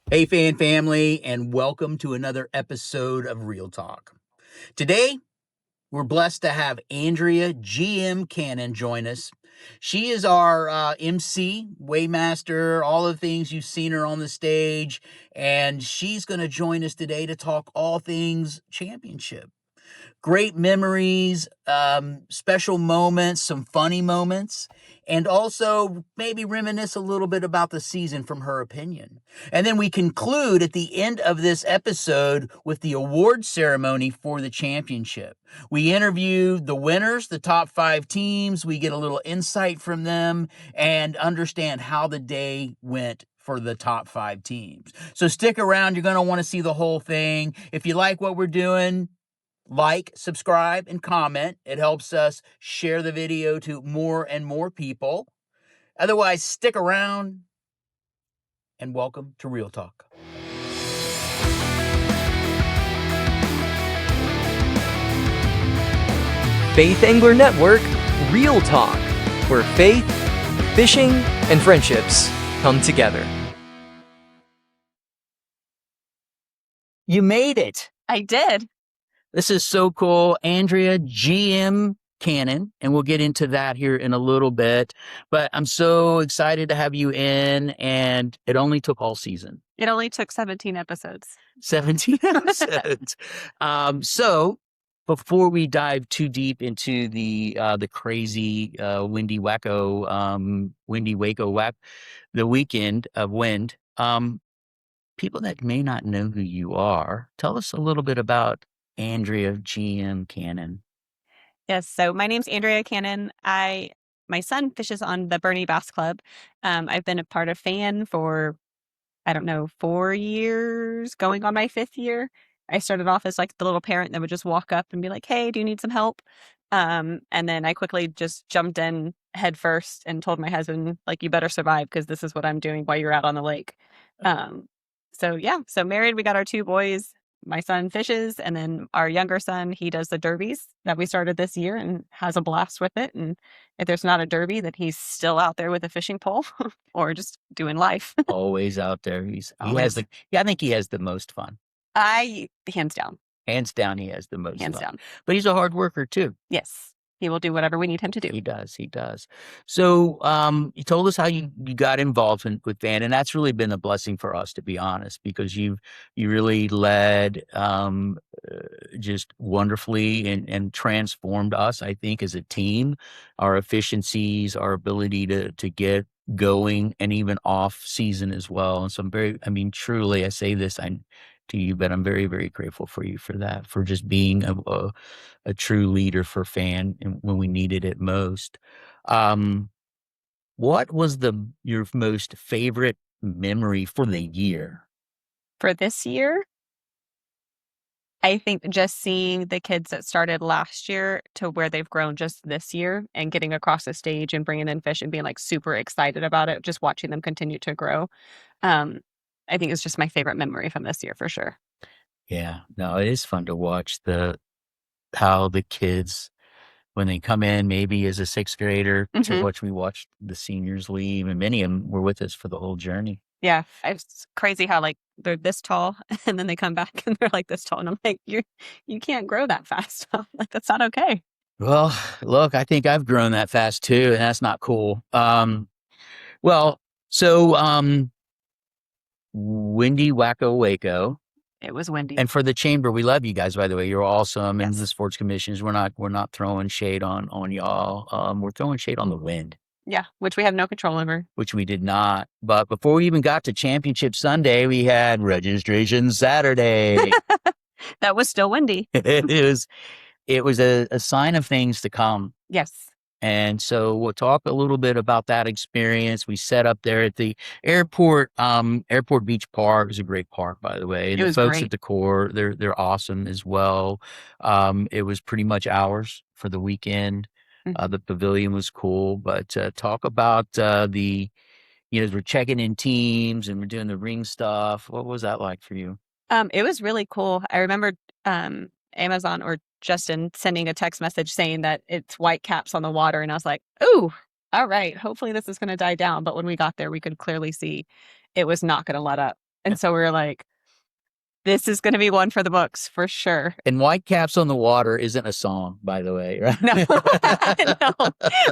Hey, fan family, and welcome to another episode of Real Talk. Today, we're blessed to have Andrea Canon join us. She is our MC, Waymaster, all the things you've seen her on the stage, and she's going to join us today to talk all things championship. Great memories, special moments, some funny moments, and also maybe reminisce a little bit about the season from her opinion. And then we conclude at the end of this episode with the award ceremony for the championship. We interview the winners, the top 5 teams. We get a little insight from them and understand how the day went for the top 5 teams. So stick around. You're going to want to see the whole thing. If you like what we're doing, like, subscribe, and comment. It helps us share the video to more and more people. Otherwise, stick around and welcome to Real Talk. Faith Angler Network, Real Talk, where faith, fishing, and friendships come together. You made it. I did. This is so cool. Andrea Canon, and we'll get into that here in a little bit. But I'm so excited to have you in, and it only took all season. It only took 17 episodes. 17 episodes. So before we dive too deep into the crazy Windy Waco, the weekend of wind, people that may not know who you are, tell us a little bit about Andrea Canon. Yes. So my name's Andrea Canon. My son fishes on the Bernie Bass Club. I've been a part of FAN for, 4 years, going on my 5th year. I started off as like the little parent that would just walk up and be like, "Hey, do you need some help?" And then I quickly just jumped in head first and told my husband, like, "You better survive because this is what I'm doing while you're out on the lake." So married, we got our 2 boys. My son fishes, and then our younger son, he does the derbies that we started this year and has a blast with it. And if there's not a derby, then he's still out there with a fishing pole or just doing life. Always out there. I think he has the most fun. Hands down. Hands down, he has the most Hands fun. down. But he's a hard worker too. Yes. He will do whatever we need him to do. He does. So you told us how you got involved with FAN, and that's really been a blessing for us, to be honest, because you really led just wonderfully and transformed us, I think, as a team, our efficiencies, our ability to get going and even off season as well. And so truly, I say this to you, but I'm very, very grateful for you for that, for just being a true leader for FAN when we needed it most. What was your most favorite memory for the year? For this year, I think just seeing the kids that started last year to where they've grown just this year and getting across the stage and bringing in fish and being like super excited about it, just watching them continue to grow. I think it's just my favorite memory from this year for sure. Yeah, no, it is fun to watch how the kids, when they come in, maybe as a 6th grader, to watch the seniors leave, and many of them were with us for the whole journey. Yeah, it's crazy how like they're this tall and then they come back and they're like this tall, and I'm like, you can't grow that fast. Like, that's not okay. Well, look, I think I've grown that fast too, and that's not cool. Windy Wacko Waco. It was windy. And for the chamber, we love you guys, by the way. You're awesome. Yes. And the sports commissions, we're not throwing shade on y'all. We're throwing shade on the wind. Yeah, which we have no control over. Which we did not. But before we even got to Championship Sunday, we had Registration Saturday. That was still windy. It was a sign of things to come. Yes. And so we'll talk a little bit about that experience. We set up there at the airport beach park. It was a great park, by the way. And the folks at the Corps, they're awesome as well. It was pretty much ours for the weekend. The pavilion was cool, but talk about we're checking in teams and we're doing the ring stuff. What was that like for you? It was really cool. I remember Amazon or Justin sending a text message saying that it's white caps on the water. And I was like, ooh, all right, hopefully this is going to die down. But when we got there, we could clearly see it was not going to let up. And so we were like, this is going to be one for the books for sure. And Whitecaps on the Water isn't a song, by the way, right? No.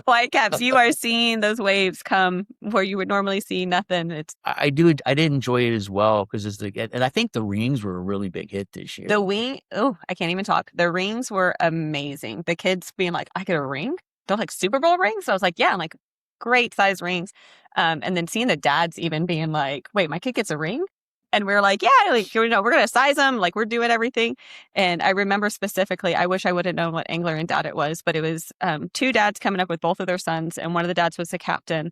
Whitecaps, you are seeing those waves come where you would normally see nothing. I did enjoy it as well because and I think the rings were a really big hit this year. I can't even talk. The rings were amazing. The kids being like, I get a ring? They're like Super Bowl rings? So I was like, yeah, I'm like, great size rings. And then seeing the dads even being like, wait, my kid gets a ring? And we were like, yeah, like, we're going to size them. Like, we're doing everything. And I remember specifically, I wish I would have known what angler and dad it was, but it was 2 dads coming up with both of their sons. And one of the dads was the captain.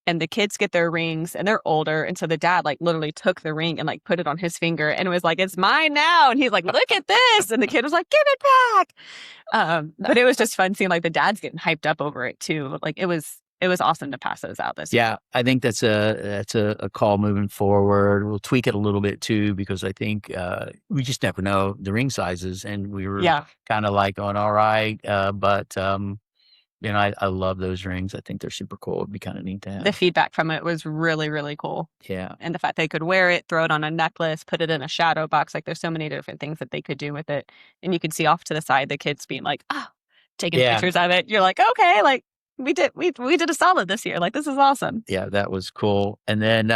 And the kids get their rings and they're older. And so the dad like literally took the ring and like put it on his finger and was like, it's mine now. And he's like, look at this. And the kid was like, give it back. But it was just fun seeing like the dads getting hyped up over it too. Like it was awesome to pass those out this year. Yeah, I think that's a call moving forward. We'll tweak it a little bit too, because I think we just never know the ring sizes, and we were kind of like going, all right, but I love those rings. I think they're super cool. It'd be kind of neat to have. The feedback from it was really, really cool. Yeah. And the fact they could wear it, throw it on a necklace, put it in a shadow box. Like there's so many different things that they could do with it. And you could see off to the side the kids being like, taking pictures of it. You're like, okay, like we did a solid this year. Like this is awesome. Yeah, that was cool. And then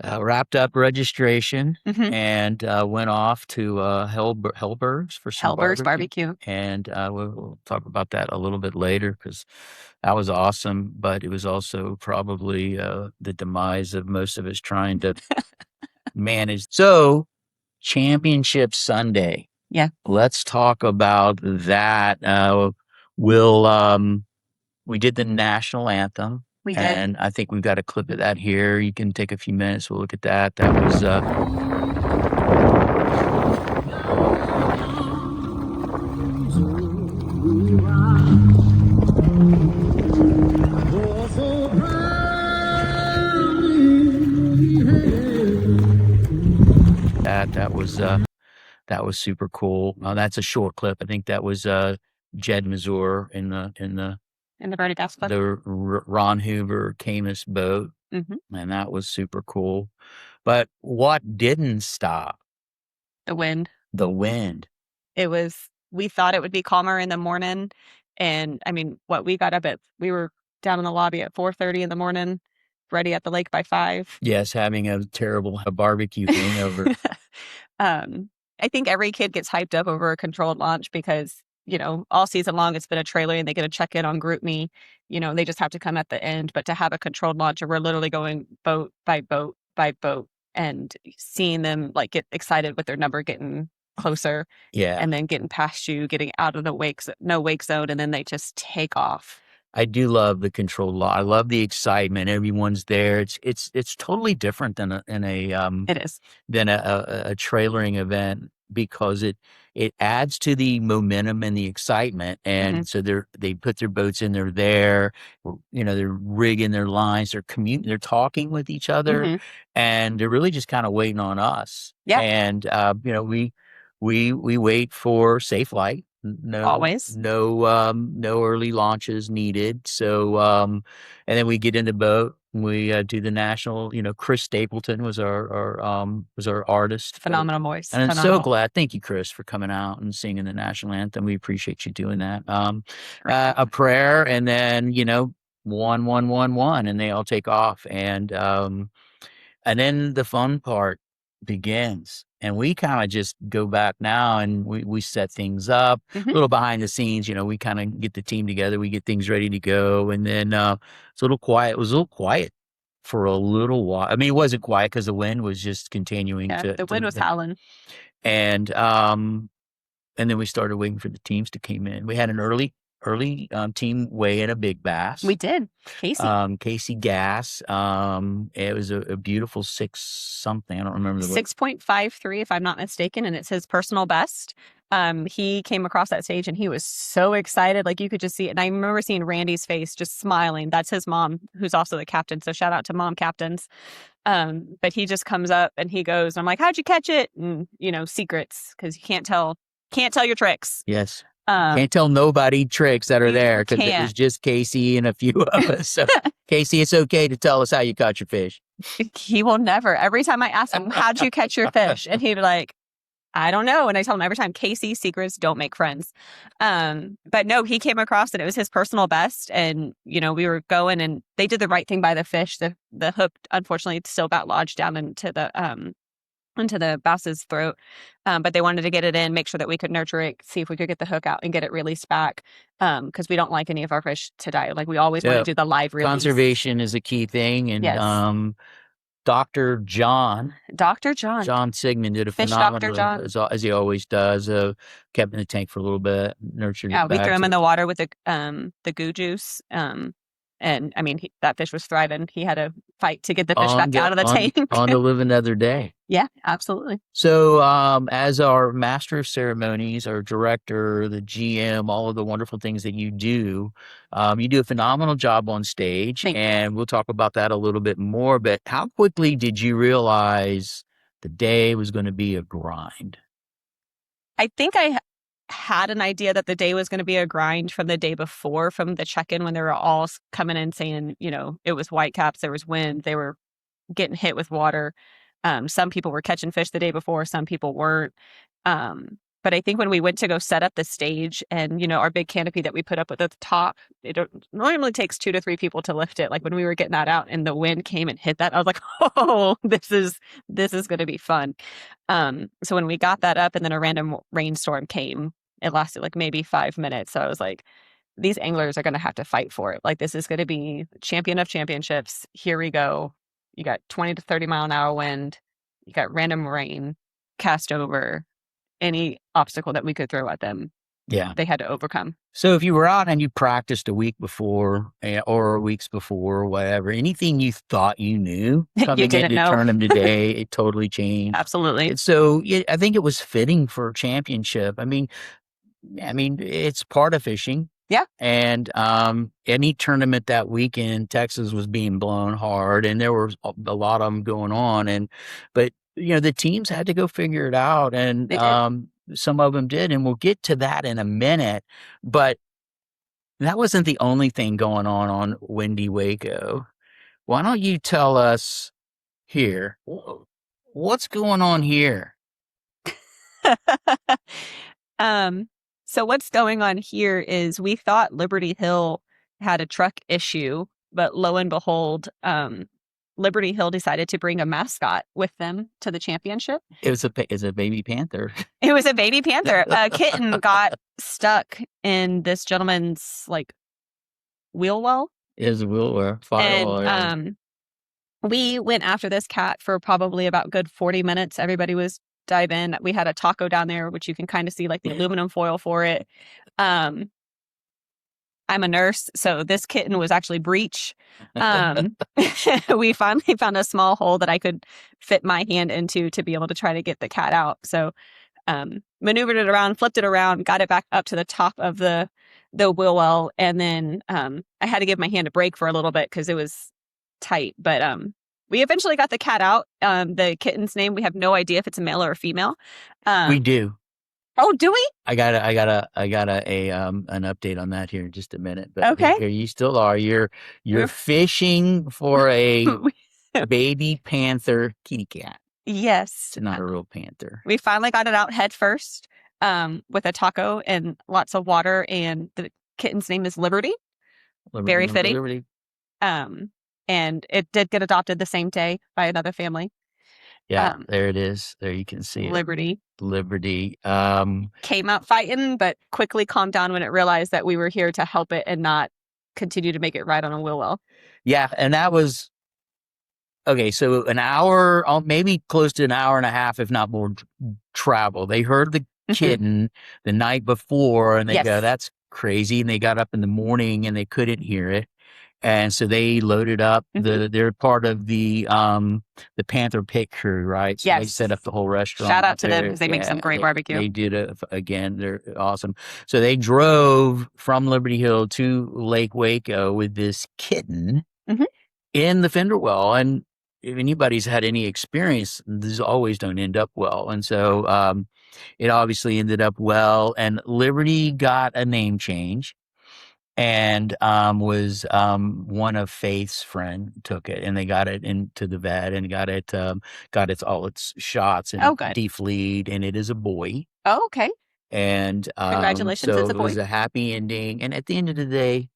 wrapped up registration and went off to Hellberg's for some barbecue. And we'll talk about that a little bit later because that was awesome. But it was also probably the demise of most of us trying to manage. So Championship Sunday. Yeah. Let's talk about that. We did the national anthem. We did. And I think we've got a clip of that here. You can take a few minutes. We'll look at that. That was that was super cool. That's a short clip. I think that was Jed Mazur in the Bernie Bass Club. The Ron Hoover Camus boat. And that was super cool. But what didn't stop? The wind. We thought it would be calmer in the morning. And I mean, we were down in the lobby at 4:30 in the morning, ready at the lake by 5. Yes, having a terrible barbecue hangover. I think every kid gets hyped up over a controlled launch because all season long, it's been a trailer and they get a check in on GroupMe. They just have to come at the end. But to have a controlled launch, we're literally going boat by boat by boat and seeing them like get excited with their number getting closer. Yeah. And then getting past you, getting out of the no wake zone. And then they just take off. I do love the controlled launch. I love the excitement. Everyone's there. It's totally different than a trailering event because it adds to the momentum and the excitement. And so they put their boats in, they're there, they're rigging their lines, they're talking with each other, and they're really just kind of waiting on us. Yeah. And, we wait for safe light. Always. No early launches needed. So, and then we get in the boat. We do the national. Chris Stapleton was our artist. Phenomenal voice. And I'm so glad. Thank you, Chris, for coming out and singing the national anthem. We appreciate you doing that. A prayer, and then 1, 1, 1, 1, and they all take off. And then the fun part begins. And we kind of just go back now and we set things up a little behind the scenes. We kind of get the team together. We get things ready to go. And then it's a little quiet. It was a little quiet for a little while. I mean, it wasn't quiet because the wind was just continuing the wind was howling. And then we started waiting for the teams to come in. We had an early team weigh in a big bass. We did. Casey Gass. It was a beautiful 6 something. I don't remember the 6.53, if I'm not mistaken, and it's his personal best. He came across that stage and he was so excited. Like you could just see it. And I remember seeing Randy's face just smiling. That's his mom, who's also the captain. So shout out to mom captains. But he just comes up and he goes, I'm like, how'd you catch it? And secrets, because you can't tell your tricks. Yes. Can't tell nobody tricks that are there because it was can't. just Casey and a few of us. So, Casey, it's okay to tell us how you caught your fish. He will never. Every time I ask him, how'd you catch your fish? And he'd be like, I don't know. And I tell him every time, Casey, secrets don't make friends. But no, he came across and it was his personal best. And, you know, we were going and they did the right thing by the fish. The hook, unfortunately, still got lodged down into the bass's throat. But they wanted to get it in, make sure that we could nurture it, see if we could get the hook out and get it released back. Because we don't like any of our fish to die. Like we always want to do the live release. Conservation is a key thing. And yes. Dr. John Sigmund did a Fish phenomenal, Dr. John. as he always does. Kept in the tank for a little bit, nurtured it. Yeah, we threw him in the water with the goo juice. And I mean, that fish was thriving. He had to fight to get the fish back out of the tank. On to live another day. Yeah, absolutely. So, as our master of ceremonies, our director, the GM, all of the wonderful things that you do a phenomenal job on stage. Thank and you. We'll talk about that a little bit more. But how quickly did you realize the day was going to be a grind? I think I had an idea that the day was going to be a grind from the day before, from the check-in when they were all coming in saying, you know, it was whitecaps, there was wind, they were getting hit with water. Some people were catching fish the day before, some people weren't. But I think when we went to go set up the stage and, you know, our big canopy that we put up at the top, it normally takes 2 to 3 people to lift it. Like when we were getting that out and the wind came and hit that, I was like, oh, this is going to be fun. So when we got that up and then a random rainstorm came, it lasted like maybe 5 minutes. So I was like, these anglers are going to have to fight for it. Like this is going to be champion of championships. Here we go. You got 20 to 30 mile an hour wind. You got random rain, cast over. Any obstacle that we could throw at them, they had to overcome. So if you were out and you practiced a week before or weeks before or whatever, anything you thought you knew coming into tournament today, it totally changed. Absolutely. And so I think it was fitting for a championship. I mean, it's part of fishing. Yeah. And any tournament that weekend, Texas was being blown hard, and there was a lot of them going on. But you know, the teams had to go figure it out, and some of them did, and we'll get to that in a minute. But that wasn't the only thing going on Windy Waco. Why don't you tell us here what's going on here? So what's going on here is we thought Liberty Hill had a truck issue, but lo and behold, Liberty Hill decided to bring a mascot with them to the championship. It was a baby panther. It was a baby panther. A kitten got stuck in this gentleman's like wheel well. It was a wheel well. And we went after this cat for probably about good 40 minutes. Everybody was dive in. We had a taco down there, which you can kind of see like the aluminum foil for it. I'm a nurse, so this kitten was actually breech. We finally found a small hole that I could fit my hand into to be able to try to get the cat out. So maneuvered it around, flipped it around, got it back up to the top of the wheel well, and then I had to give my hand a break for a little bit because it was tight. But we eventually got the cat out. The kitten's name, we have no idea if it's a male or a female. We do. Oh, do we? I got an update on that here in just a minute. But okay. Here you still are. You're fishing for a baby panther kitty cat. Yes. It's not a real panther. We finally got it out head first with a taco and lots of water, and the kitten's name is Liberty. Very fitting. Liberty. And it did get adopted the same day by another family. Yeah, there it is. There you can see it. Liberty. Came out fighting, but quickly calmed down when it realized that we were here to help it and not continue to make it ride on a wheel well. Yeah, and that was okay. So an hour, maybe close to an hour and a half, if not more, travel. They heard the kitten the night before, and they go, "That's crazy!" And they got up in the morning and they couldn't hear it. And so they loaded up. They're part of the Panther Pit crew, right? So they set up the whole restaurant. Shout out to them because they make some great barbecue. They did it again. They're awesome. So they drove from Liberty Hill to Lake Waco with this kitten in the fender well. And if anybody's had any experience, these always don't end up well. And so it obviously ended up well, and Liberty got a name change. And was one of Faith's friend took it, and they got it into the vet and got all its shots and Oh, good. defleed, and it is a boy. Oh, okay. And Congratulations, so it's a it was boy. a happy ending. And at the end of the day,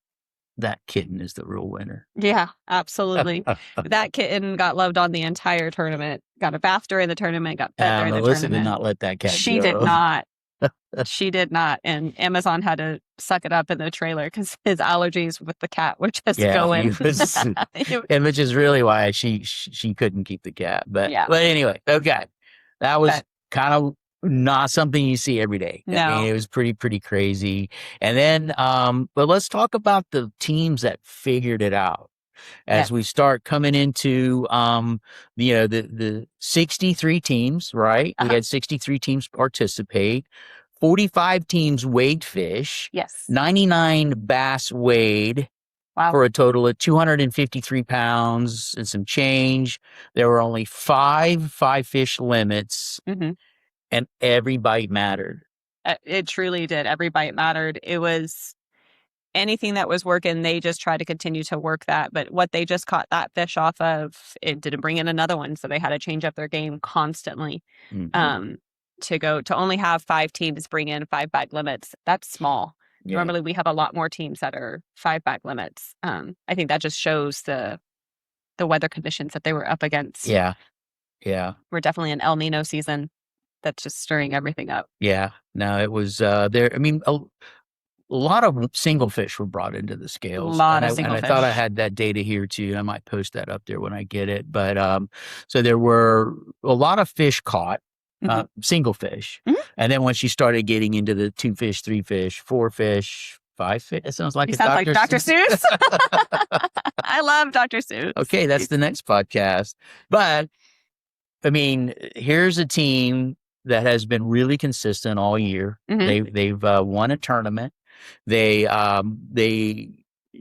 that kitten is the real winner. Yeah, absolutely. That kitten got loved on the entire tournament. Got a bath during the tournament, got fed during the Melissa tournament. did not let that cat She go. did not. She did not. And Amazon had to suck it up in the trailer because his allergies with the cat were just going. And which is really why she couldn't keep the cat. But anyway, okay. That was kind of not something you see every day. No. I mean, it was pretty crazy. And then, but let's talk about the teams that figured it out. As we start coming into, the 63 teams, right? We had 63 teams participate, 45 teams weighed fish, 99 bass weighed for a total of 253 pounds and some change. There were only five fish limits, and every bite mattered. It truly did. Every bite mattered. It was anything that was working, they just tried to continue to work that. But what they just caught that fish off of, it didn't bring in another one. So they had to change up their game constantly. To only have 5 teams bring in 5 bag limits. That's small. Yeah. Normally we have a lot more teams that are 5 bag limits. I think that just shows the weather conditions that they were up against. Yeah. We're definitely in El Nino season. That's just stirring everything up. Yeah. No, it was there. I mean, a lot of single fish were brought into the scales. A lot of single fish. I thought I had that data here too. I might post that up there when I get it. But so there were a lot of fish caught, single fish. And then once you started getting into the 2 fish, 3 fish, 4 fish, 5 fish, it sounds like like Dr. Seuss. I love Dr. Seuss. Okay, that's the next podcast. But I mean, here's a team that has been really consistent all year. They've won a tournament. They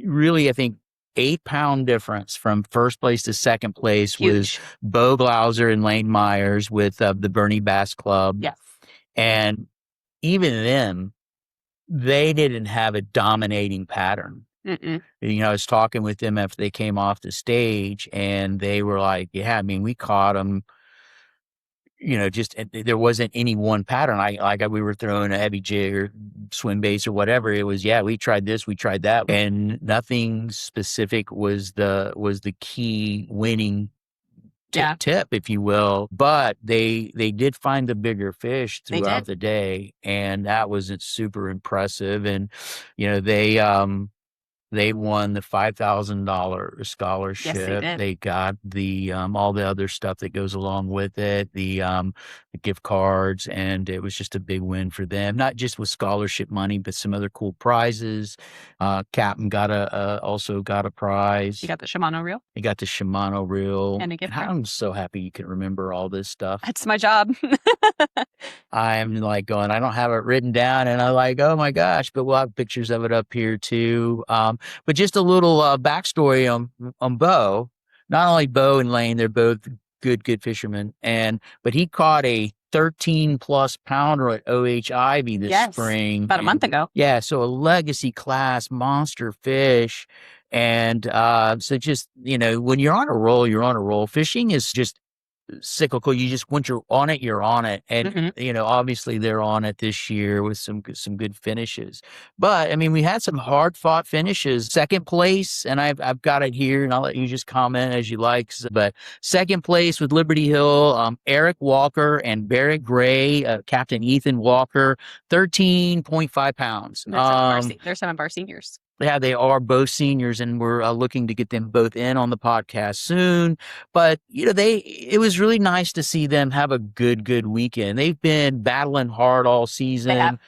really, I think, 8-pound difference from first place to second place. Huge. Was Bo Glauser and Lane Myers with the Bernie Bass Club. Yes. And even then, they didn't have a dominating pattern. I was talking with them after they came off the stage, and they were like, yeah, I mean, we caught them. Just there wasn't any one pattern. We were throwing a heavy jig or swim bass or whatever. It was, we tried this, we tried that, and nothing specific was the key winning tip, if you will. But they did find the bigger fish throughout the day, and that was super impressive. And they won the $5,000 scholarship. Yes, they did. They got the all the other stuff that goes along with it, the gift cards, and it was just a big win for them. Not just with scholarship money, but some other cool prizes. Captain also got a prize. You got the Shimano reel. He got the Shimano reel, and a gift card. I'm so happy you can remember all this stuff. That's my job. I'm like going, I don't have it written down, and I'm like, oh my gosh, but we'll have pictures of it up here too. But just a little backstory on Bo. Not only Bo and Lane, they're both good fishermen, but he caught a 13+ pounder at OH Ivy this spring. About a month ago. Yeah, so a legacy class monster fish. And so just, when you're on a roll, you're on a roll. Fishing is just cyclical. You just, once you're on it, you're on it. And, obviously they're on it this year with some good finishes. But, I mean, we had some hard fought finishes. Second place, and I've got it here, and I'll let you just comment as you like. But second place with Liberty Hill, Eric Walker and Barrett Gray, Captain Ethan Walker, 13.5 pounds. They're some of our seniors. Yeah, they are both seniors, and we're looking to get them both in on the podcast soon. But, it was really nice to see them have a good weekend. They've been battling hard all season,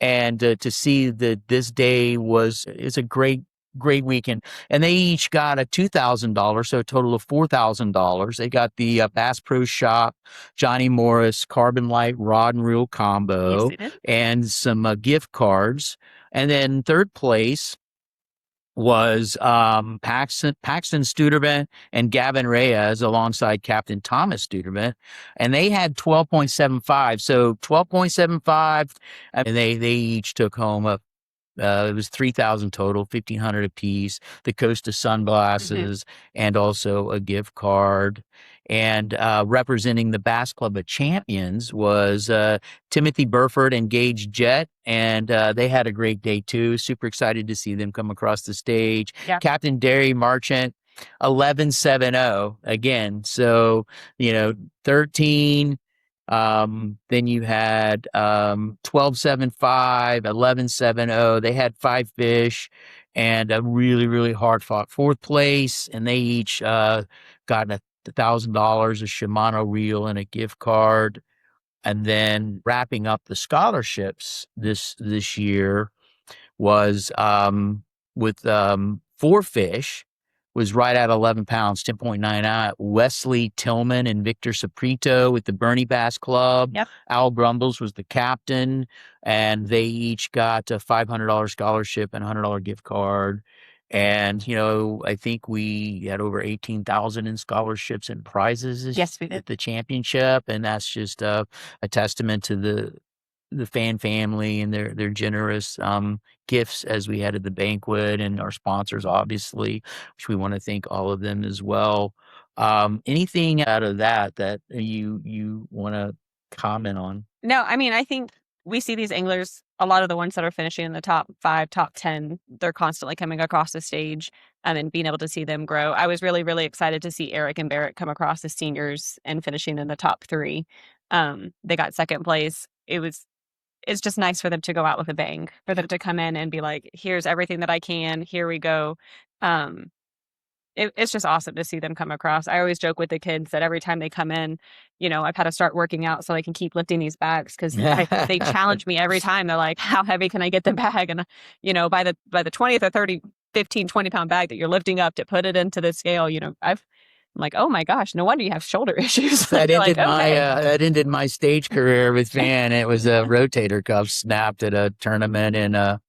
and to see that this day is a great weekend. And they each got a $2,000, so a total of $4,000. They got the Bass Pro Shop, Johnny Morris Carbon Light Rod and Reel combo, and some gift cards. And then third place was Paxton Studerman and Gavin Reyes alongside Captain Thomas Studerman, and they had 12.75. So 12.75, and they each took home it was 3,000 total, 1,500 apiece, the Costa sunglasses, and also a gift card. And representing the Bass Club of Champions was Timothy Burford and Gage Jett, and they had a great day too. Super excited to see them come across the stage. Yeah. Captain Derry Marchant, 11.70 again. So 13. Then you had 12.75, 11.70. They had 5 fish and a really, really hard fought 4th place. And they each got $1,000, a Shimano reel, and a gift card. And then wrapping up the scholarships this year was with 4 fish, was right at 11 pounds, 10.99. Wesley Tillman and Victor Saprito with the Bernie Bass Club. Yep. Al Brumbles was the captain, and they each got a $500 scholarship and a $100 gift card. And, I think we had over 18,000 in scholarships and prizes Yes, we did. at the championship. And that's just a testament to the fan family and their generous gifts as we had at the banquet, and our sponsors, obviously, which we want to thank all of them as well. Anything out of that you want to comment on? No, I mean, I think we see these anglers, a lot of the ones that are finishing in the top 5, top 10, they're constantly coming across the stage and being able to see them grow. I was really, really excited to see Eric and Barrett come across as seniors and finishing in the top 3. They got 2nd place. It's just nice for them to go out with a bang, for them to come in and be like, here's everything that I can. Here we go. It's just awesome to see them come across. I always joke with the kids that every time they come in, I've had to start working out so I can keep lifting these bags, because they challenge me every time. They're like, how heavy can I get the bag? And, by the 20th or 30, 15, 20 pound bag that you're lifting up to put it into the scale, I'm like, oh my gosh, no wonder you have shoulder issues. That ended my stage career with Van. It was a rotator cuff snapped at a tournament in a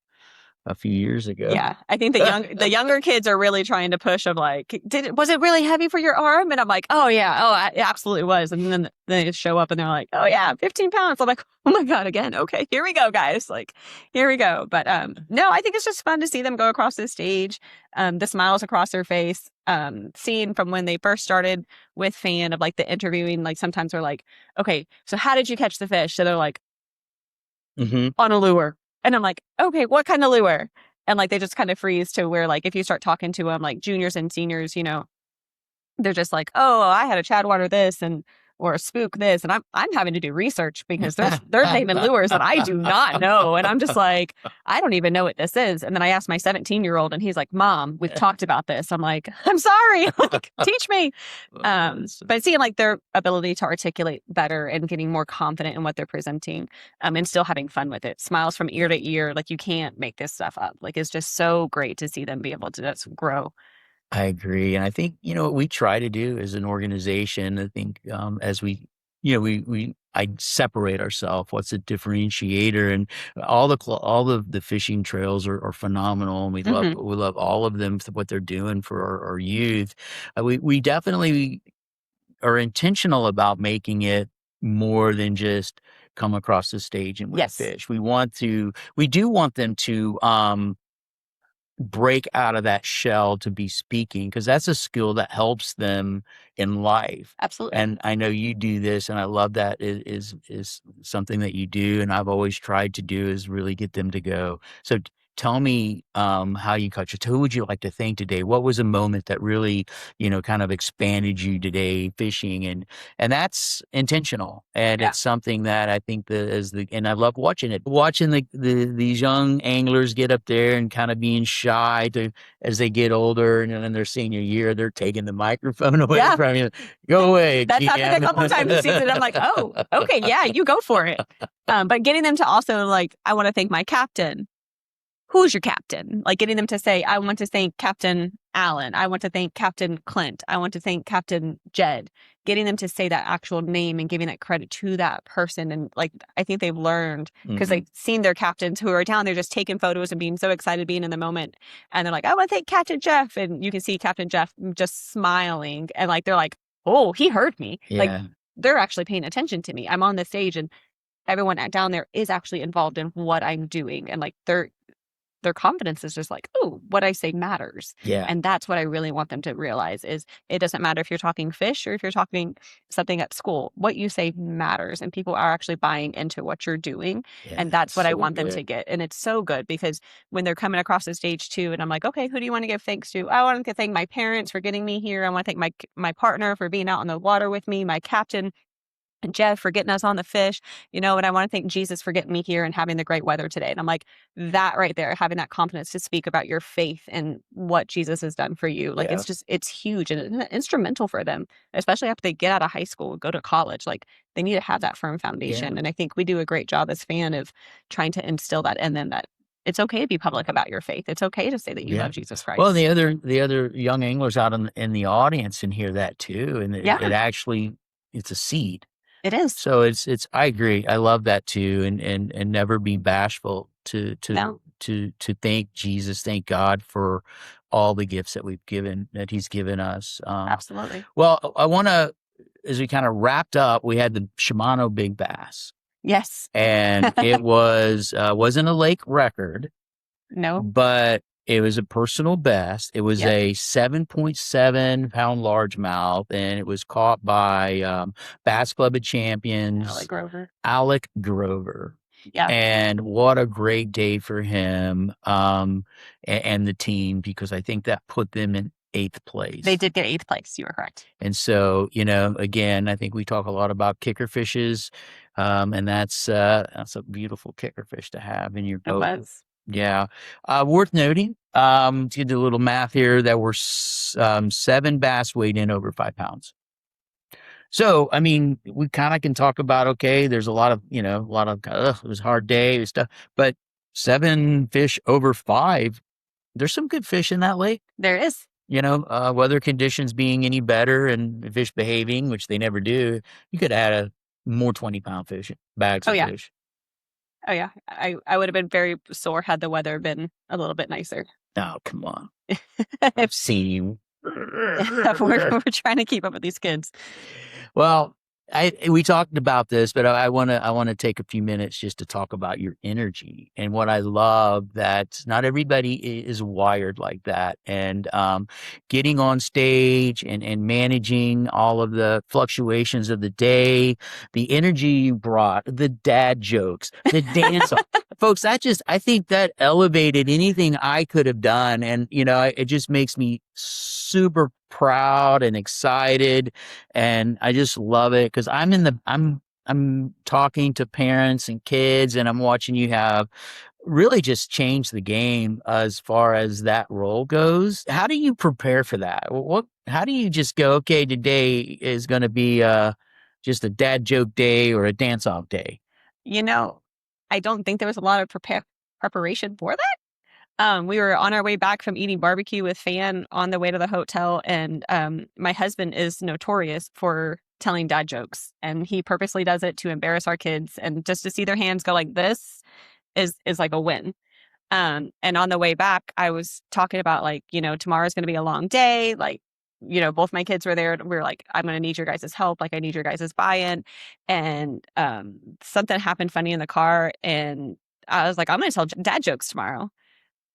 few years ago. Yeah, I think the younger kids are really trying to push of like, was it really heavy for your arm? And I'm like, oh yeah, it absolutely was. And then they show up and they're like, oh yeah, 15 pounds. I'm like, oh my God, again. Okay, here we go, guys. Like, here we go. But no, I think it's just fun to see them go across the stage. The smiles across their face. Seeing from when they first started with Fan, of like the interviewing, like sometimes we're like, okay, so how did you catch the fish? So they're like, on a lure. And I'm like, okay, what kind of lure? And like, they just kind of freeze to where, like, if you start talking to them, like juniors and seniors, they're just like, oh, I had a Chadwater this or a spook this. And I'm having to do research because they're naming lures that I do not know. And I'm just like, I don't even know what this is. And then I asked my 17-year-old and he's like, Mom, we've talked about this. I'm like, I'm sorry. Like, teach me. But seeing like their ability to articulate better and getting more confident in what they're presenting, and still having fun with it. Smiles from ear to ear. Like, you can't make this stuff up. Like, it's just so great to see them be able to just grow. I agree. And I think, what we try to do as an organization, I think, as we I separate ourselves, what's a differentiator, and all of the fishing trails are phenomenal. And we love all of them, what they're doing for our youth. We definitely are intentional about making it more than just come across the stage and fish. We do want them to, break out of that shell to be speaking, because that's a skill that helps them in life. Absolutely. And I know you do this, and I love that it is something that you do, and I've always tried to do, is really get them to go. So tell me how you caught your. Who would you like to thank today? What was a moment that really, kind of expanded you today fishing, and that's intentional, and it's something that I think and I love watching these young anglers get up there and kind of being shy as they get older, and in their senior year they're taking the microphone away from you. Go away. That's happened a couple times this season. I'm like, oh, okay, yeah, you go for it. But getting them to also, like, I want to thank my captain. Who's your captain? Like, getting them to say, I want to thank Captain Alan. I want to thank Captain Clint. I want to thank Captain Jed. Getting them to say that actual name and giving that credit to that person. And like, I think they've learned because they've seen their captains who are down there just taking photos and being so excited being in the moment. And they're like, I want to thank Captain Jeff. And you can see Captain Jeff just smiling. And like, they're like, oh, he heard me. Like, they're actually paying attention to me. I'm on the stage and everyone down there is actually involved in what I'm doing. And like, their confidence is just like, oh, what I say matters. Yeah. And that's what I really want them to realize is it doesn't matter if you're talking fish or if you're talking something at school. What you say matters. And people are actually buying into what you're doing. Yeah, and that's what I want good. them to get. And it's so good because when they're coming across the stage too, and I'm like, okay, who do you want to give thanks to? I want to thank my parents for getting me here. I want to thank my partner for being out on the water with me, my captain, and Jeff for getting us on the fish, and I want to thank Jesus for getting me here and having the great weather today. And I'm like, that right there, having that confidence to speak about your faith and what Jesus has done for you. Like, it's huge and it's instrumental for them, especially after they get out of high school and go to college. Like, they need to have that firm foundation. And I think we do a great job as fan of trying to instill that in them, that it's okay to be public about your faith. It's okay to say that you love Jesus Christ. Well, the other young anglers out in the audience can hear that too. And it actually, it's a seed. It is. So it's I agree. I love that too. And never be bashful to thank Jesus, thank God for all the gifts that he's given us. Absolutely. Well, I want to, as we kind of wrapped up, we had the Shimano Big Bass. Yes. And it wasn't a lake record. No. But it was a personal best. It was a 7.7 pound largemouth, and it was caught by Bass Club of Champions, Alec Grover. Yeah. And what a great day for him and the team, because I think that put them in 8th place. They did get 8th place. You were correct. And so, again, I think we talk a lot about kicker fishes, and that's a beautiful kicker fish to have in your boat. It was. Yeah. Worth noting, to do a little math here, that were 7 bass weighed in over 5 pounds. So, I mean, we kind of can talk about, okay, there's a lot of, it was a hard day and stuff, but 7 fish over 5, there's some good fish in that lake. There is. Weather conditions being any better and fish behaving, which they never do, you could add a more 20-pound bags of fish. Oh, yeah. I would have been very sore had the weather been a little bit nicer. Oh, come on. I've seen you. We're trying to keep up with these kids. Well, we talked about this, but I want to take a few minutes just to talk about your energy and what I love, that not everybody is wired like that. And getting on stage and managing all of the fluctuations of the day, the energy you brought, the dad jokes, the dance. Folks, I think that elevated anything I could have done. And, it just makes me super proud and excited, and I just love it because I'm talking to parents and kids, and I'm watching you have really just changed the game as far as that role goes. How do you prepare for that? How do you just go, okay, today is going to be just a dad joke day or a dance off day? I don't think there was a lot of preparation for that. We were on our way back from eating barbecue with Fan on the way to the hotel, and my husband is notorious for telling dad jokes, and he purposely does it to embarrass our kids, and just to see their hands go like this is like a win. And on the way back, I was talking about tomorrow's going to be a long day. Both my kids were there. We were like, I'm going to need your guys' help. I need your guys' buy-in. And something happened funny in the car, and I was like, I'm going to tell dad jokes tomorrow.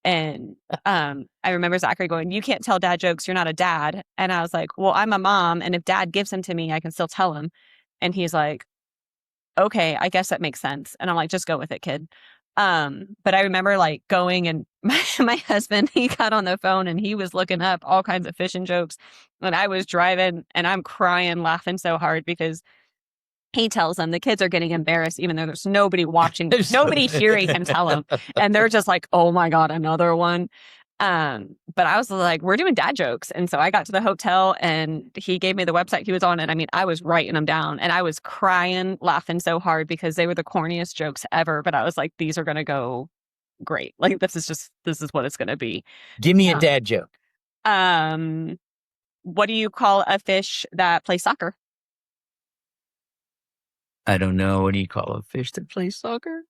And I remember Zachary going, you can't tell dad jokes. You're not a dad. And I was like, well, I'm a mom. And if dad gives them to me, I can still tell him. And he's like, okay, I guess that makes sense. And I'm like, just go with it, kid. But I remember going, and my husband, he got on the phone and he was looking up all kinds of fishing jokes. And I was driving and I'm crying, laughing so hard because he tells them the kids are getting embarrassed, even though there's nobody watching, nobody hearing him tell them. And they're just like, oh my God, another one. But I was like, we're doing dad jokes. And so I got to the hotel and he gave me the website he was on. And I mean, I was writing them down and I was crying, laughing so hard because they were the corniest jokes ever. But I was like, these are going to go great. This is what it's going to be. Give me a dad joke. What do you call a fish that plays soccer? I don't know. What do you call a fish that plays soccer?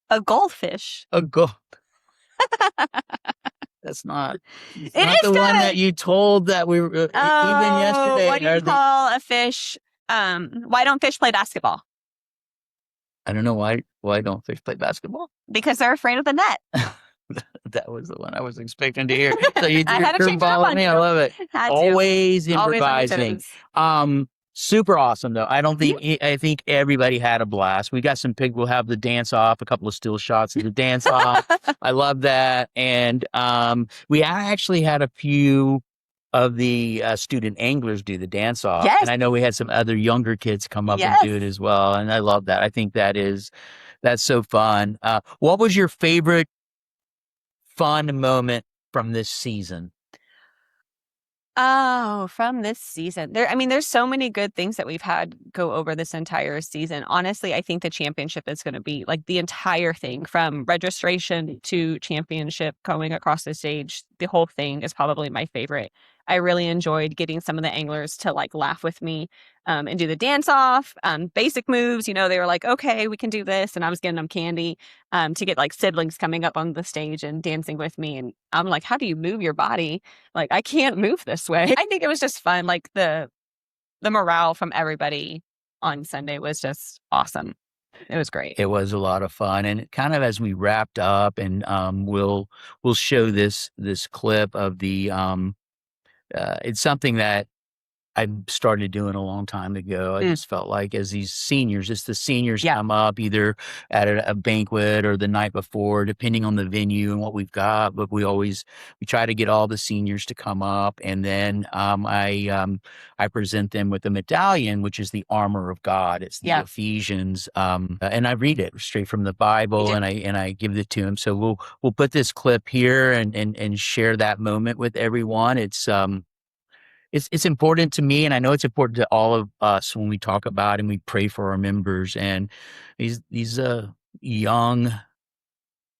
A goldfish. A gold. That's not. It's It not is the one that good. you told that we were even yesterday. What do you call a fish? Why don't fish play basketball? I don't know why. Why don't fish play basketball? Because they're afraid of the net. That was the one I was expecting to hear. So you I had to change it up on me. you. I love it. Had to. Always Always on the improvising. toes. Super awesome though. I don't think I think everybody had a blast. We got some pig. We'll have the dance off, a couple of still shots of the dance off. I love that. And we actually had a few of the student anglers do the dance off. Yes. And I know we had some other younger kids come up and do it as well. And I love that. I think that's so fun. What was your favorite fun moment from this season? Oh, from this season. There's so many good things that we've had go over this entire season. Honestly, I think the championship is going to be like the entire thing from registration to championship going across the stage. The whole thing is probably my favorite. I really enjoyed getting some of the anglers to like laugh with me and do the dance off, basic moves. They were like, okay, we can do this. And I was getting them candy to get like siblings coming up on the stage and dancing with me. And I'm like, how do you move your body? Like, I can't move this way. I think it was just fun. Like the morale from everybody on Sunday was just awesome. It was great. It was a lot of fun. And kind of as we wrapped up, and we'll show this clip of the it's something that I started doing a long time ago. I just felt like as these seniors, come up either at a banquet or the night before, depending on the venue and what we've got. But we try to get all the seniors to come up, and then I present them with a medallion, which is the armor of God. It's the Ephesians, and I read it straight from the Bible, and I give it to them. So we'll put this clip here and share that moment with everyone. It's important to me, and I know it's important to all of us when we talk about and we pray for our members. And these young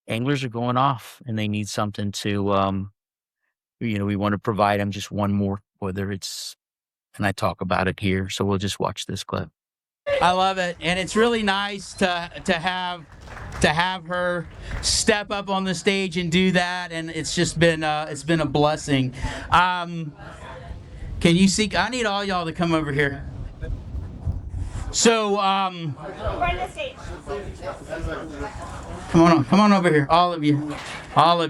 anglers are going off, and they need something to, we want to provide them just one more, whether it's, and I talk about it here. So we'll just watch this clip. I love it, and it's really nice to have her step up on the stage and do that, and it's just been it's been a blessing. Can you see? I need all y'all to come over here. So, Right the stage. come on over here, all of you. All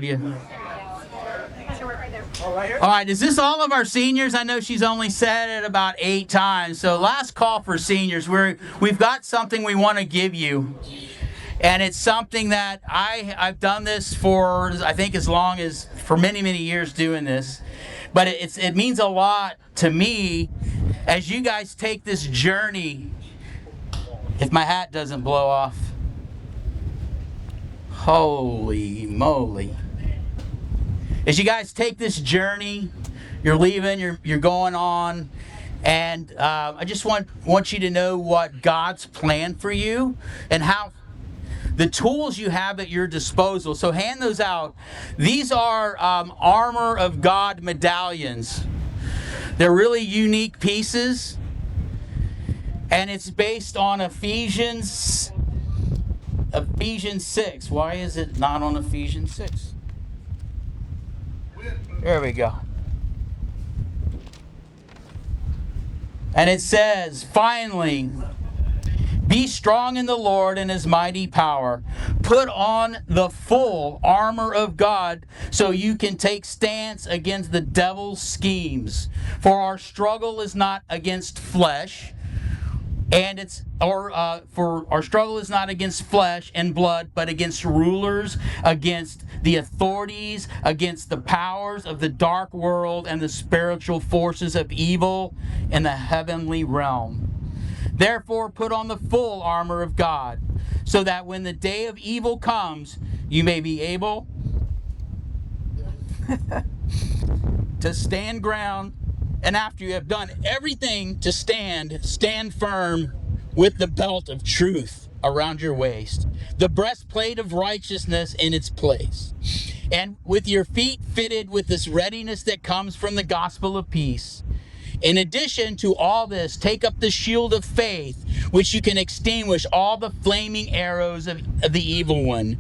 right, is this all of our seniors? I know she's only said it about 8 times. So last call for seniors. We've got something we want to give you. And it's something that I've done this for, I think, for many, many years doing this. But it means a lot to me as you guys take this journey. If my hat doesn't blow off. Holy moly. As you guys take this journey, you're leaving, you're going on. And I just want you to know what God's plan for you and how the tools you have at your disposal. So hand those out. These are Armor of God medallions. They're really unique pieces. And it's based on Ephesians 6. Why is it not on Ephesians 6? There we go. And it says, finally, be strong in the Lord and his mighty power. Put on the full armor of God so you can take stance against the devil's schemes. For our struggle is not against flesh, for our struggle is not against flesh and blood, but against rulers, against the authorities, against the powers of the dark world and the spiritual forces of evil in the heavenly realm. Therefore, put on the full armor of God, so that when the day of evil comes, you may be able to stand ground. And after you have done everything to stand firm with the belt of truth around your waist, the breastplate of righteousness in its place, and with your feet fitted with this readiness that comes from the gospel of peace. In addition to all this, take up the shield of faith, which you can extinguish all the flaming arrows of the evil one.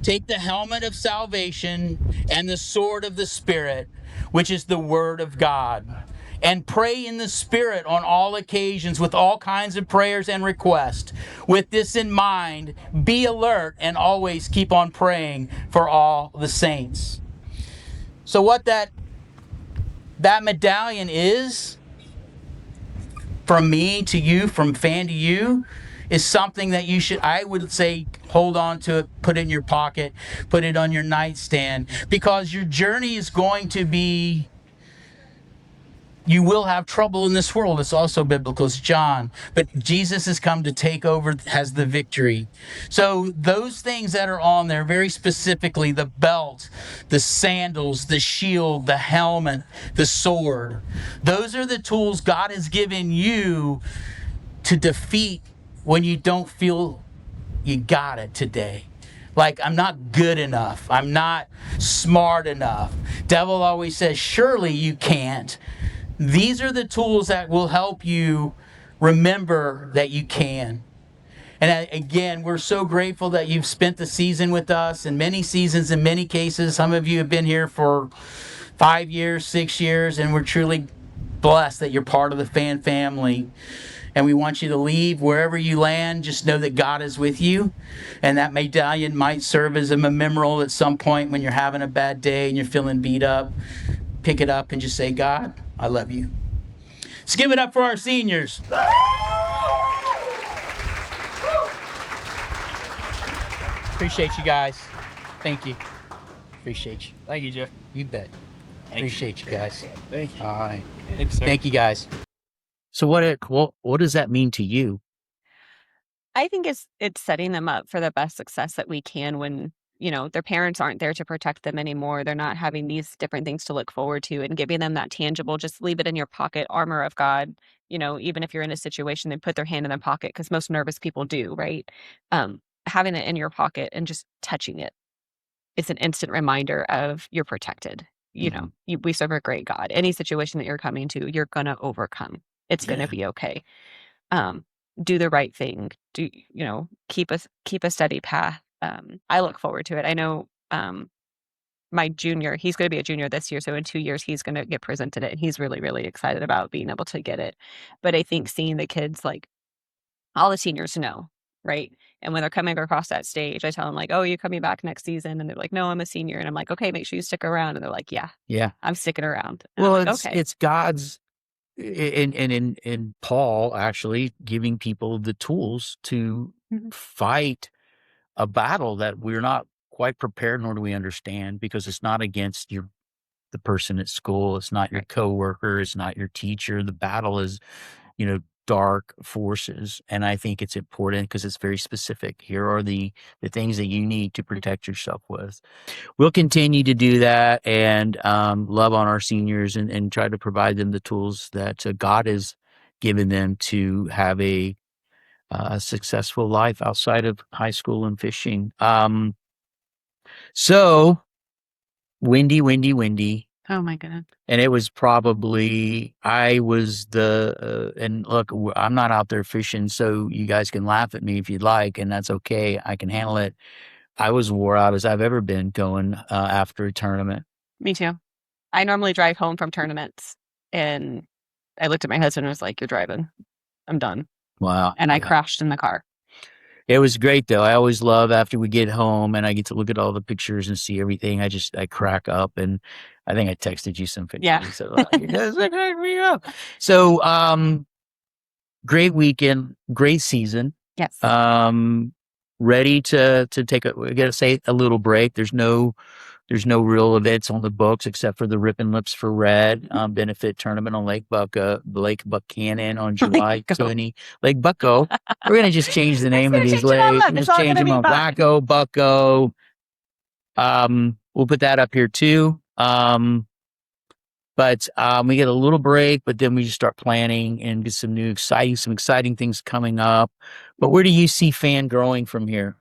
Take the helmet of salvation and the sword of the Spirit, which is the word of God. And pray in the Spirit on all occasions with all kinds of prayers and requests. With this in mind, be alert and always keep on praying for all the saints. So what that medallion is, from me to you, from fan to you, is something that you should, I would say, hold on to it, put it in your pocket, put it on your nightstand, because your journey is going to be, you will have trouble in this world. It's also biblical. It's John. But Jesus has come to take over, has the victory. So those things that are on there, very specifically, the belt, the sandals, the shield, the helmet, the sword, those are the tools God has given you to defeat when you don't feel you got it today. Like, I'm not good enough. I'm not smart enough. Devil always says, surely you can't. These are the tools that will help you remember that you can. And again, we're so grateful that you've spent the season with us, and many seasons in many cases. Some of you have been here for 5 years, 6 years, and we're truly blessed that you're part of the fan family. And we want you to leave wherever you land. Just know that God is with you. And that medallion might serve as a memorial at some point when you're having a bad day and you're feeling beat up. Pick it up and just say, God, I love you. Let's give it up for our seniors. Appreciate you guys. Thank you. Appreciate you. Thank you, Jeff. You bet. Appreciate you guys. Thank you. All right. Thanks, sir. Thank you guys. So what does that mean to you? I think it's setting them up for the best success that we can when, their parents aren't there to protect them anymore. They're not having these different things to look forward to, and giving them that tangible, just leave it in your pocket, armor of God. Even if you're in a situation, they put their hand in their pocket, because most nervous people do, right? Having it in your pocket and just touching it, it's an instant reminder of you're protected. We serve a great God. Any situation that you're coming to, you're going to overcome. It's going to be okay. Do the right thing. Keep a steady path. I look forward to it. I know my junior, he's going to be a junior this year. So in 2 years, he's going to get presented it. And he's really, really excited about being able to get it. But I think seeing the kids, like all the seniors know, right? And when they're coming across that stage, I tell them like, oh, you're coming back next season. And they're like, no, I'm a senior. And I'm like, okay, make sure you stick around. And they're like, yeah, I'm sticking around. And Well, I'm like, okay. it's God's, in Paul actually giving people the tools to fight a battle that we're not quite prepared, nor do we understand, because it's not against the person at school. It's not your coworker. It's not your teacher. The battle is, dark forces. And I think it's important because it's very specific. Here are the things that you need to protect yourself with. We'll continue to do that and love on our seniors and try to provide them the tools that God has given them to have a successful life outside of high school and fishing. So windy. Oh my goodness. And it was probably, I was and look, I'm not out there fishing, so you guys can laugh at me if you'd like, and that's okay. I can handle it. I was wore out as I've ever been going after a tournament. Me too. I normally drive home from tournaments, and I looked at my husband and was like, you're driving. I'm done. Wow. And I crashed in the car. It was great though. I always love after we get home and I get to look at all the pictures and see everything. I crack up, and I think I texted you some pictures. Yeah. So, you guys crack me up. So, great weekend, great season. Yes. Ready to take we got to say a little break. There's no real events on the books except for the Rippin' Lips for Red benefit tournament on Lake Buchanan on July 20. Lake Bucko. We're gonna just change the name of these lakes. Just change them on Waco, Bucko. We'll put that up here too. But we get a little break, but then we just start planning and get some exciting things coming up. But where do you see fan growing from here?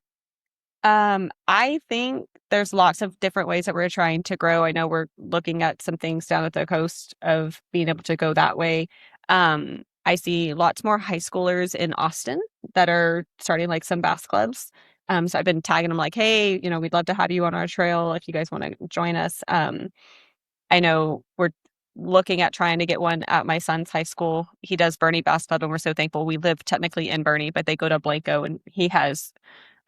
I think there's lots of different ways that we're trying to grow. I know we're looking at some things down at the coast of being able to go that way. I see lots more high schoolers in Austin that are starting like some bass clubs. So I've been tagging them like, hey, we'd love to have you on our trail if you guys want to join us. I know we're looking at trying to get one at my son's high school. He does Bernie Bass Club, and we're so thankful. We live technically in Bernie, but they go to Blanco, and he has,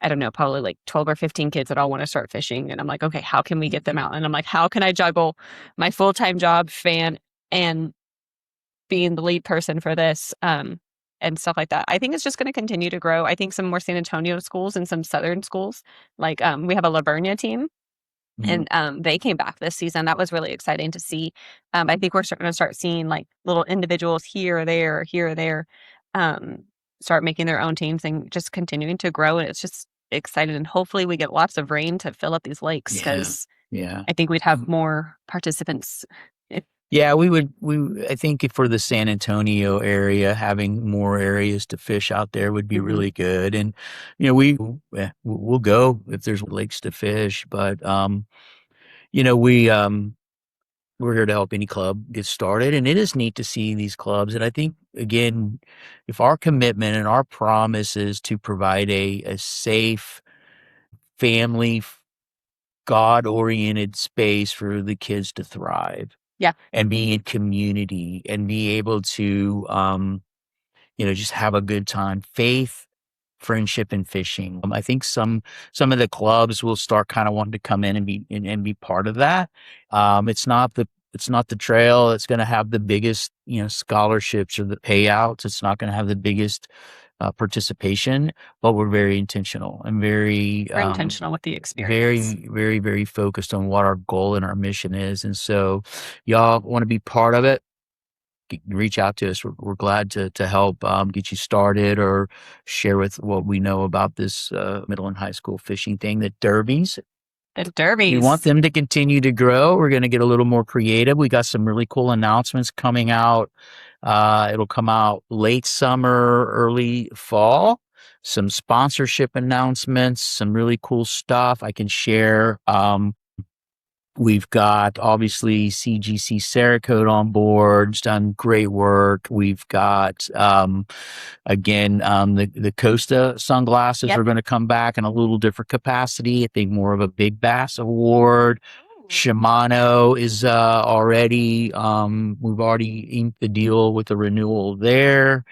I don't know, probably like 12 or 15 kids that all want to start fishing. And I'm like, okay, how can we get them out? And I'm like, how can I juggle my full-time job, fan, and being the lead person for this, and stuff like that. I think it's just going to continue to grow. I think some more San Antonio schools and some Southern schools, like we have a La Vernia team, and they came back this season. That was really exciting to see. I think we're going to start seeing like little individuals here or there, start making their own teams and just continuing to grow. And it's just exciting. And hopefully we get lots of rain to fill up these lakes, because I think we'd have more participants. Yeah, I think for the San Antonio area, having more areas to fish out there would be really good. And, we'll go if there's lakes to fish, but, we're here to help any club get started. And it is neat to see these clubs. And I think, again, if our commitment and our promise is to provide a safe, family, God-oriented space for the kids to thrive. Yeah. And be in community and be able to, just have a good time. Faith, friendship, and fishing. I think some of the clubs will start kind of wanting to come in and be part of that. It's not the trail that's going to have the biggest, scholarships or the payouts. It's not going to have the biggest participation, but we're very intentional and very intentional with the experience. Very, very, very focused on what our goal and our mission is. And so y'all want to be part of it, reach out to us. We're glad to help get you started or share with what we know about this middle and high school fishing thing, the derbies. We want them to continue to grow. We're going to get a little more creative. We got some really cool announcements coming out. It'll come out late summer, early fall. Some sponsorship announcements, some really cool stuff I can share. We've got obviously CGC Cerakote on board, it's done great work. We've got the Costa sunglasses are going to come back in a little different capacity. I think more of a big bass award. Shimano is already we've already inked the deal with the renewal there.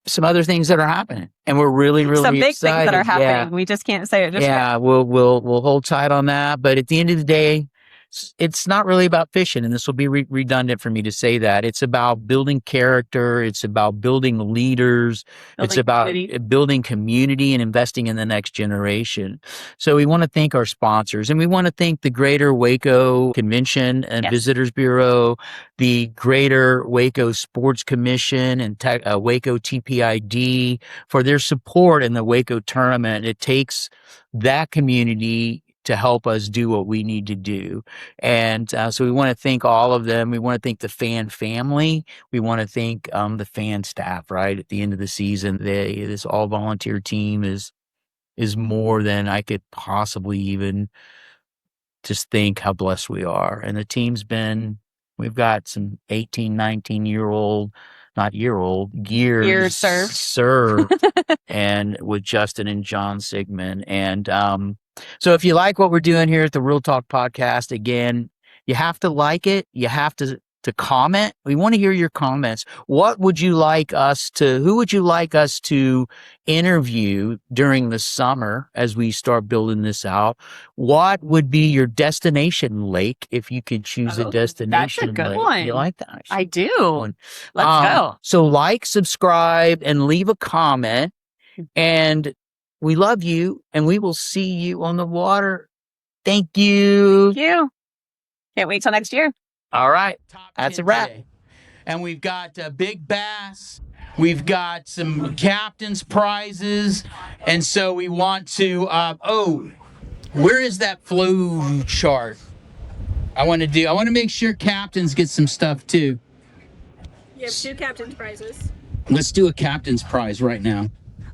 Some other things that are happening, and we're really, really some big excited. Things that are happening. Yeah. We just can't say it. Just yet. We'll hold tight on that. But at the end of the day, it's not really about fishing, and this will be redundant for me to say that. It's about building character. It's about building leaders. It's about building community and investing in the next generation. So we want to thank our sponsors, and we want to thank the Greater Waco Convention and Visitors Bureau, the Greater Waco Sports Commission, and Waco TPID for their support in the Waco tournament. It takes that community to help us do what we need to do. And so we want to thank all of them. We want to thank the fan family. We want to thank the fan staff, right? At the end of the season, this all volunteer team is more than I could possibly even just think how blessed we are. And the team's we've got some 18, 19-year-old, not year-old, years served and with Justin and John Sigmund. And so if you like what we're doing here at the Real Talk Podcast, again, you have to like it. You have to comment. We want to hear your comments. Who would you like us to interview during the summer as we start building this out? What would be your destination lake if you could choose a destination lake? That's a good one. You like that? I do. Let's go. So like, subscribe, and leave a comment. And we love you, and we will see you on the water. Thank you. Thank you. Can't wait till next year. All right. That's a wrap. And we've got big bass. We've got some captain's prizes. And so we want to, where is that flow chart? I want to make sure captains get some stuff too. You have 2 captain's prizes. Let's do a captain's prize right now.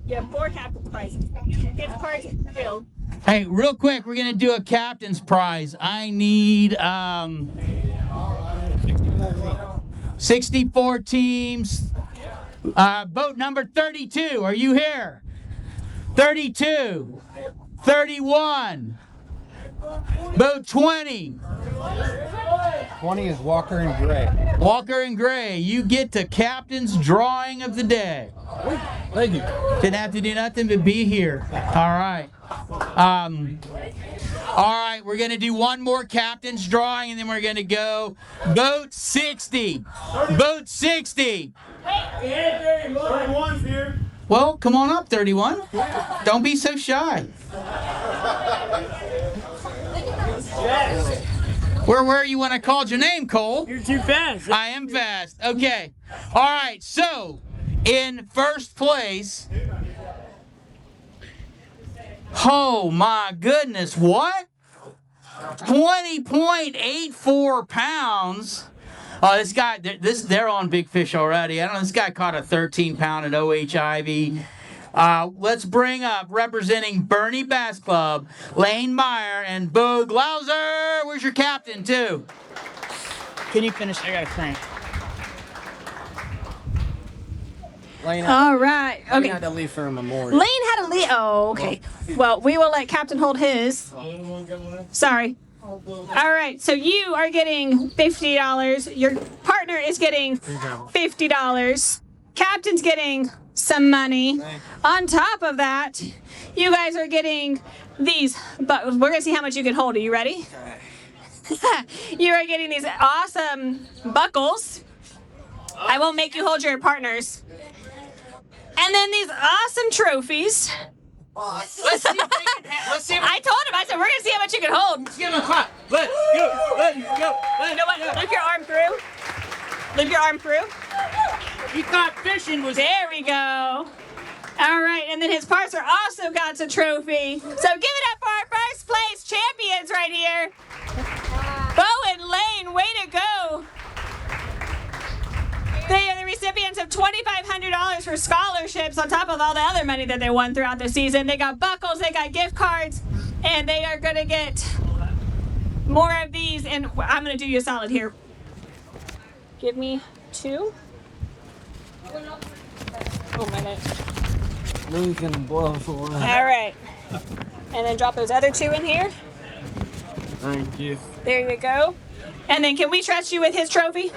You have 4 captain's prizes. Gift cards filled. Hey, real quick, we're gonna do a captain's prize. I need 64 teams. Boat number 32. Are you here? 32. 31. Boat 20. 20 is Walker and Gray. Walker and Gray, you get the captain's drawing of the day. Thank you. Didn't have to do nothing but be here. All right. All right, we're going to do one more captain's drawing, and then we're going to go boat 60. Boat 60. 31's here. Well, come on up, 31. Don't be so shy. Where were you when I called your name, Cole? You're too fast. I am fast. Okay. All right, so in first place, oh my goodness, what? 20.84 pounds. Oh, this guy, they're on big fish already. I don't know, this guy caught a 13-pound at OHIV. Let's bring up, representing Bernie Bass Club, Lane Meyer and Bo Glauser. Where's your captain, too? Can you finish? I got a crank. Lane All right. Okay. had to leave for a memorial. Lane had a lead. Oh, okay. Well, we will let Captain hold his. Sorry. All right. So you are getting $50. Your partner is getting $50. Captain's getting some money. On top of that, you guys are getting these. But we're gonna see how much you can hold. Are you ready? You are getting these awesome buckles. I won't make you hold your partners. And then these awesome trophies. Let's see if they can let's see if I told him, I said, we're going to see how much you can hold. let's give him a clap. Let's go. Let's go. You know what? Loop your arm through. Loop your arm through. You thought fishing was... There we go. All right, and then his partner also got a trophy. So give it up for our first place champions right here. Bo and Lane, way to go. They are the recipients of $2,500 for scholarships on top of all the other money that they won throughout the season. They got buckles, they got gift cards, and they are going to get more of these. And I'm going to do you a solid here. Give me 2. Oh, minute. Lane can blow for one. All right. And then drop those other 2 in here. Thank you. There you go. And then can we trust you with his trophy?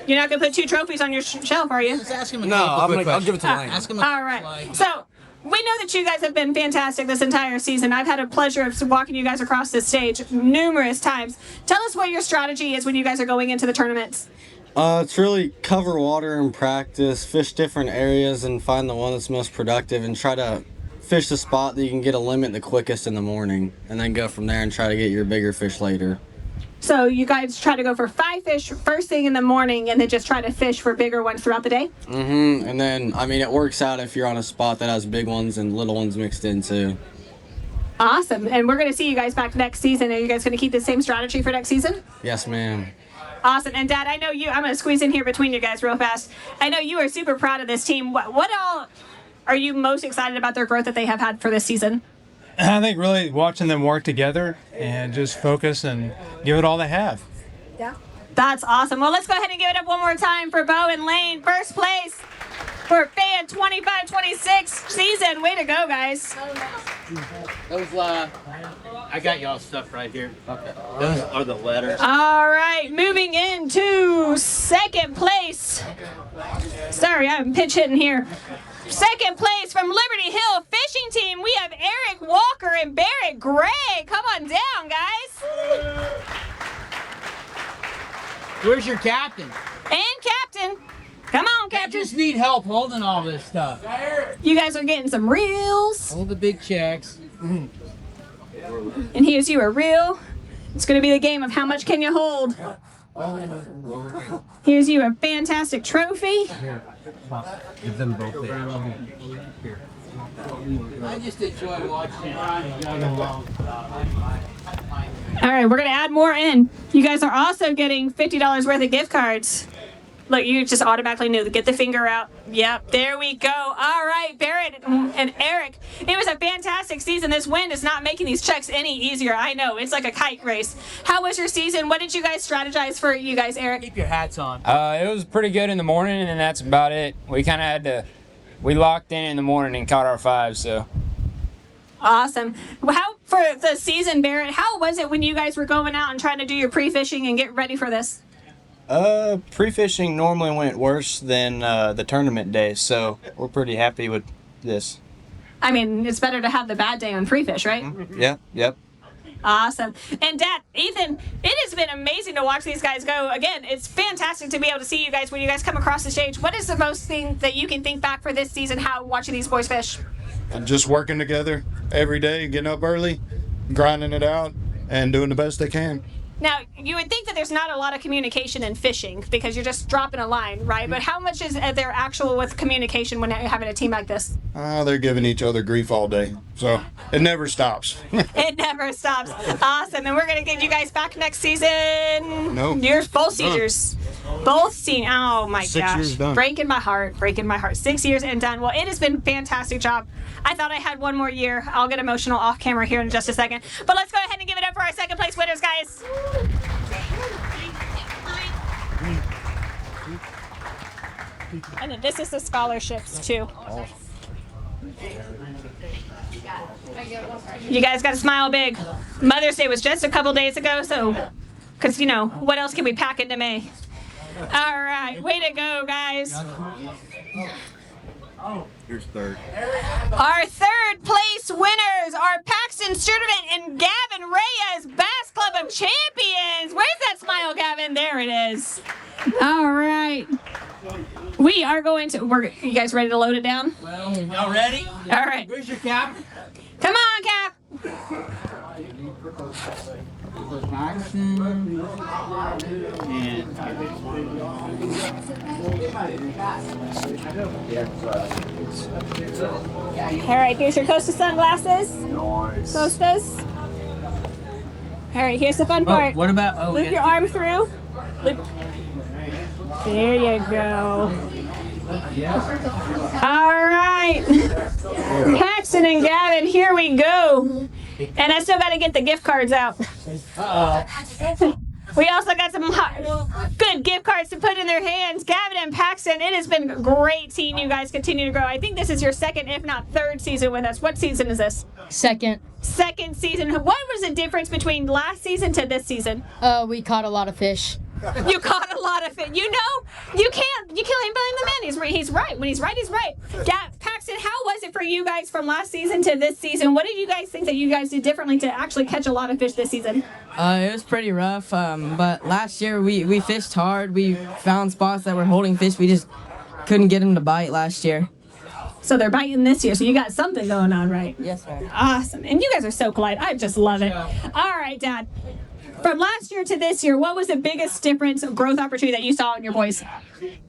You're not going to put 2 trophies on your shelf, are you? Let's ask him a No, couple quick I'll give it to questions. Lane. Ask him a All right. So we know that you guys have been fantastic this entire season. I've had a pleasure of walking you guys across this stage numerous times. Tell us what your strategy is when you guys are going into the tournaments. It's really cover water and practice, fish different areas and find the one that's most productive and try to fish the spot that you can get a limit the quickest in the morning and then go from there and try to get your bigger fish later. So you guys try to go for 5 fish first thing in the morning and then just try to fish for bigger ones throughout the day? Mm-hmm. And then, I mean, it works out if you're on a spot that has big ones and little ones mixed in too. Awesome. And we're going to see you guys back next season. Are you guys going to keep the same strategy for next season? Yes, ma'am. Awesome. And Dad, I know you, I'm going to squeeze in here between you guys real fast. I know you are super proud of this team. What all are you most excited about their growth that they have had for this season? I think really watching them work together and just focus and give it all they have. Yeah. That's awesome. Well, let's go ahead and give it up one more time for Bo and Lane. First place for Fan 25-26 season. Way to go, guys. Those, I got y'all stuff right here. Okay. Those are the letters. All right, moving into second place. Sorry, I'm pitch hitting here. Second place from Liberty Hill Fishing Team, we have Eric Walker and Barrett Gray. Come on down, guys. Where's your captain? And Captain. Come on, I Captain. just need help holding all this stuff. You guys are getting some reels. Hold the big checks. And here's you a reel. It's going to be the game of how much can you hold. Here's you a fantastic trophy. Give them both I just enjoy watching it. All right, we're going to add more in. You guys are also getting $50 worth of gift cards. Look, you just automatically knew. Get the finger out. Yep, there we go. All right, Barrett and It was a fantastic season. This wind is not making these checks any easier. I know. It's like a kite race. How was your season? What did you guys strategize for you guys, Eric? Keep your hats on. It was pretty good in the morning, and that's about it. We kind of had to, we locked in the morning and caught our 5, so. Awesome. How for the season, Barrett, how was it when you guys were going out and trying to do your pre-fishing and get ready for this? Pre-fishing normally went worse than the tournament day, so we're pretty happy with this. I mean, it's better to have the bad day on pre-fish, right? Yep. Awesome. And Dad, Ethan, it has been amazing to watch these guys go. Again, it's fantastic to be able to see you guys when you guys come across the stage. What is the most thing that you can think back for this season, how watching these boys fish? Just working together every day, getting up early, grinding it out, and doing the best they can. Now, you would think that there's not a lot of communication in fishing because you're just dropping a line, right? But how much is there actual with communication when having a team like this? They're giving each other grief all day, so it never stops. It never stops. Awesome. And we're going to get you guys back next season. No. You're both seniors. Both seniors. Oh, my 6 gosh. years done. Breaking my heart. 6 years and done. Well, it has been a fantastic job. I thought I had one more year. I'll get emotional off camera here in just a second. But let's go ahead and give it up for our second place winners, guys. And then this is the scholarships, too. You guys got to smile big. Mother's Day was just a couple days ago, so, because, what else can we pack into May? All right, way to go, guys. Here's third. Our third place winners are Paxton Sturtevant and Gavin Reyes, Bass Club of Champions. Where's that smile, Gavin? There it is. All right. We are going to, you guys ready to load it down? Well, y'all ready? All right. Where's your cap? Come on, Cap. All right, here's your Costa sunglasses. Nice. Costas. All right, here's the fun part. What about? Loop your arm through. Loop. There you go. All right. Paxton and Gavin, here we go. And I still got to get the gift cards out. We also got some good gift cards to put in their hands. Gavin and Paxton, it has been great seeing you guys continue to grow. I think this is your second, if not third season with us. What season is this? Second. Second season. What was the difference between last season to this season? We caught a lot of fish. You caught a lot of it. You can't blame the man. He's right. When he's right, he's right. Paxton, how was it for you guys from last season to this season? What did you guys think that you guys did differently to actually catch a lot of fish this season? It was pretty rough, but last year we fished hard. We found spots that were holding fish. We just couldn't get them to bite last year. So they're biting this year, so you got something going on, right? Yes, ma'am. Awesome. And you guys are so polite. I just love it. All right, Dad. From last year to this year, what was the biggest difference of growth opportunity that you saw in your boys?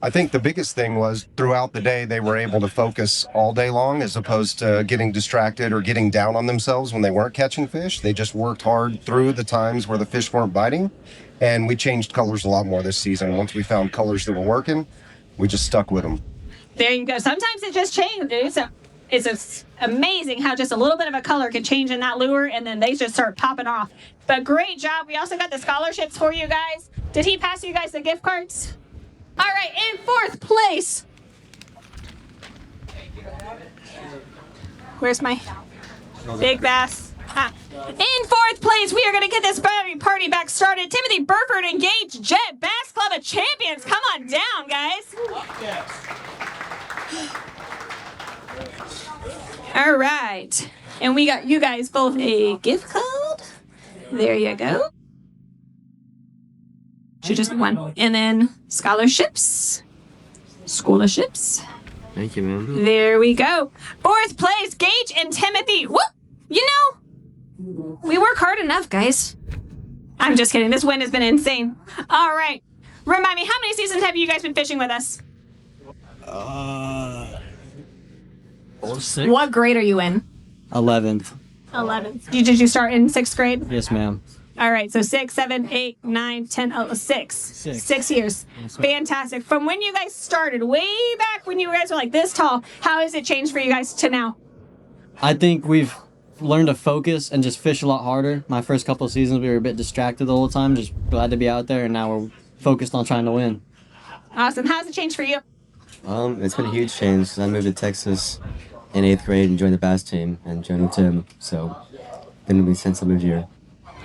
I think the biggest thing was throughout the day, they were able to focus all day long as opposed to getting distracted or getting down on themselves when they weren't catching fish. They just worked hard through the times where the fish weren't biting. And we changed colors a lot more this season. Once we found colors that were working, we just stuck with them. There you go. Sometimes it just changes. It's amazing how just a little bit of a color can change in that lure, and then they just start popping off. But great job. We also got the scholarships for you guys. Did he pass you guys the gift cards? All right, in fourth place. Where's my big bass? In fourth place, we are going to get this party back started. Timothy Burford and Gage Jet, Bass Club of Champions. Come on down, guys. All right. And we got you guys both a gift card. There you go. Should just one. And then scholarships. Scholarships. Thank you, man. There we go. Fourth place, Gage and Timothy. Whoop! You know, we work hard enough, guys. I'm just kidding. This wind has been insane. All right. Remind me, how many seasons have you guys been fishing with us? 6. What grade are you in? 11th. 11th. Did you start in 6th grade? Yes, ma'am. All right, so 6, 7, 8, 9, 10, 6. 6 years. Fantastic. From when you guys started, way back when you guys were like this tall, how has it changed for you guys to now? I think we've learned to focus and just fish a lot harder. My first couple of seasons, we were a bit distracted the whole time, just glad to be out there, and now we're focused on trying to win. Awesome. How's it changed for you? It's been a huge change. I moved to Texas in 8th grade and joined the bass team and joined with Tim. So, been with me since I moved here.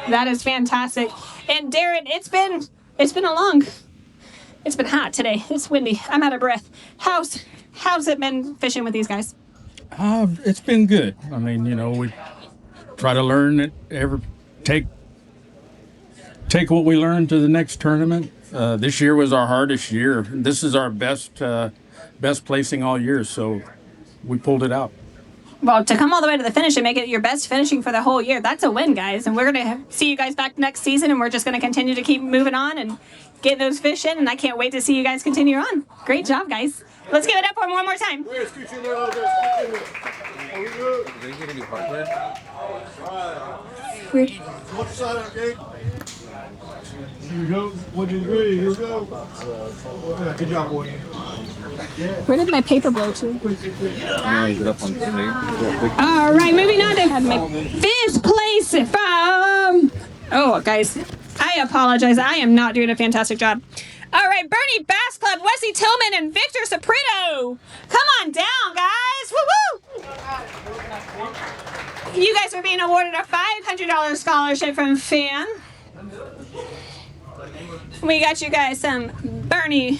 That is fantastic. And Darren, it's been hot today. It's windy. I'm out of breath. How's it been fishing with these guys? It's been good. I mean, we try to learn it. Take what we learned to the next tournament. This year was our hardest year. This is our best placing all year, so we pulled it out. Well, to come all the way to the finish and make it your best finishing for the whole year, that's a win, guys. And we're going to see you guys back next season, and we're just going to continue to keep moving on and get those fish in, and I can't wait to see you guys continue on. Great job, guys. Let's give it up for them one more time. Here we go. 1, 2, 3. Here we go. Good job, boy. Where did my paper blow to? All right, moving on to my fifth place from... Oh, guys, I apologize. I am not doing a fantastic job. All right, Bernie Bass Club, Wesley Tillman, and Victor Soprito. Come on down, guys. Woo-woo! You guys are being awarded a $500 scholarship from FAN. We got you guys some Bernie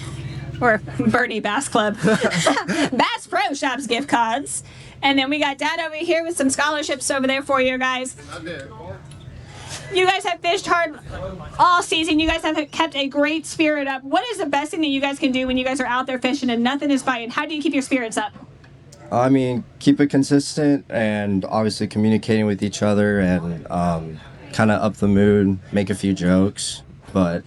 Bass Club Bass Pro Shops gift cards. And then we got Dad over here with some scholarships over there for you guys. You guys have fished hard all season. You guys have kept a great spirit up. What is the best thing that you guys can do when you guys are out there fishing and nothing is biting? How do you keep your spirits up? I mean, keep it consistent and obviously communicating with each other and kind of up the mood, make a few jokes. But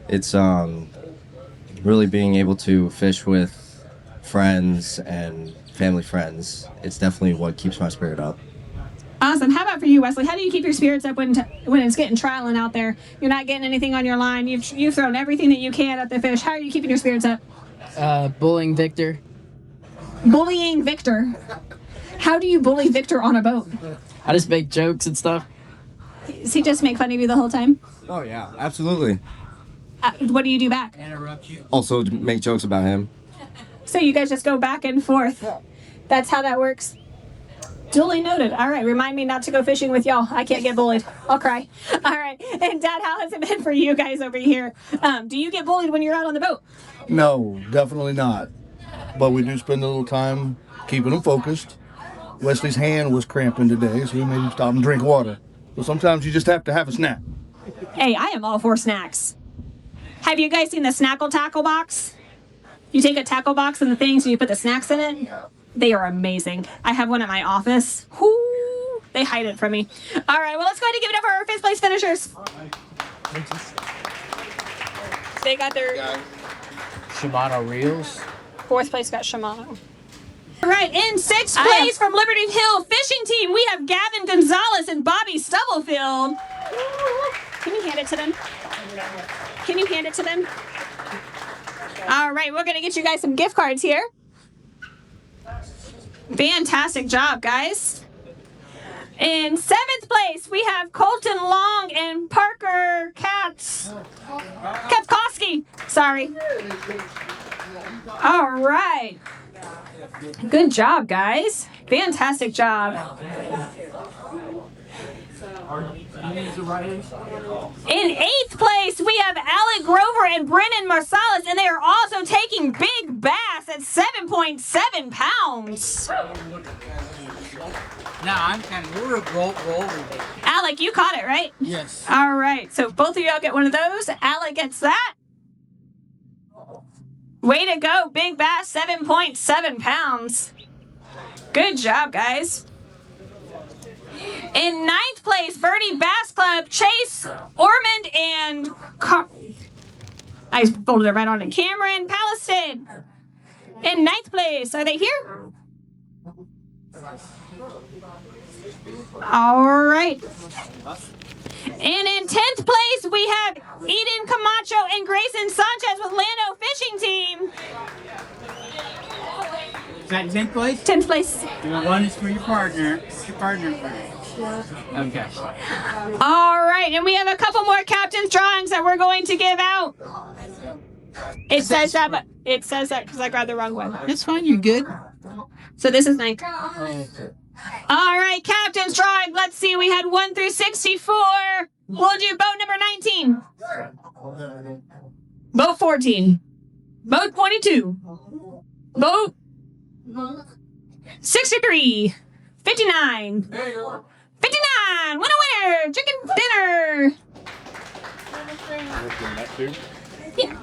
it's really being able to fish with friends and family friends. It's definitely what keeps my spirit up. Awesome. How about for you, Wesley? How do you keep your spirits up when it's getting trialing out there? You're not getting anything on your line. You've thrown everything that you can at the fish. How are you keeping your spirits up? Bullying Victor. Bullying Victor. How do you bully Victor on a boat? I just make jokes and stuff. Does he just make fun of you the whole time? Oh, yeah, absolutely. What do you do back? Interrupt you. Also, make jokes about him. So you guys just go back and forth. That's how that works. Duly noted. All right, remind me not to go fishing with y'all. I can't get bullied. I'll cry. All right. And Dad, how has it been for you guys over here? Do you get bullied when you're out on the boat? No, definitely not. But we do spend a little time keeping them focused. Wesley's hand was cramping today, so we made him stop and drink water. So sometimes you just have to have a snack. Hey, I am all for snacks. Have you guys seen the Snackle Tackle box? You take a tackle box and the things and you put the snacks in it. They are amazing. I have one at my office. Whoo, they hide it from me. All right, well, let's go ahead and give it up for our fifth place finishers. They got their... Shimano reels. Fourth place got Shimano. All right, in sixth place from Liberty Hill Fishing Team, we have Gavin Gonzalez and Bobby Stubblefield. Can you hand it to them? Can you hand it to them? All right, we're going to get you guys some gift cards here. Fantastic job, guys. In seventh place, we have Colton Long and Parker Kapkowski. Sorry. All right. Good job, guys. Fantastic job. In eighth place, we have Alec Grover and Brennan Marsalis, and they are also taking big bass at 7.7 pounds. Now, we're rolling. Alec, you caught it, right? Yes. All right, so both of y'all get one of those. Alec gets that. Way to go, big bass, 7.7 pounds. Good job, guys. In ninth place, Birdie Bass Club, Chase Ormond and I folded it right on to Cameron Palestine. In ninth place, are they here? All right. And in 10th place, we have Eden Camacho and Grayson Sanchez with Lando Fishing Team. Is that 10th place? 10th place. And 1 is for your partner. Your partner. Okay. All right, and we have a couple more captain's drawings that we're going to give out. It says that, but it says that because I grabbed the wrong one. That's fine. You're good. So this is 9. All right, captain's drawing. Let's see. We had 1 through 64. We'll do boat number 19. Boat 14. Boat 22. Boat 63. 59. 59. Winner. Chicken dinner. Yeah.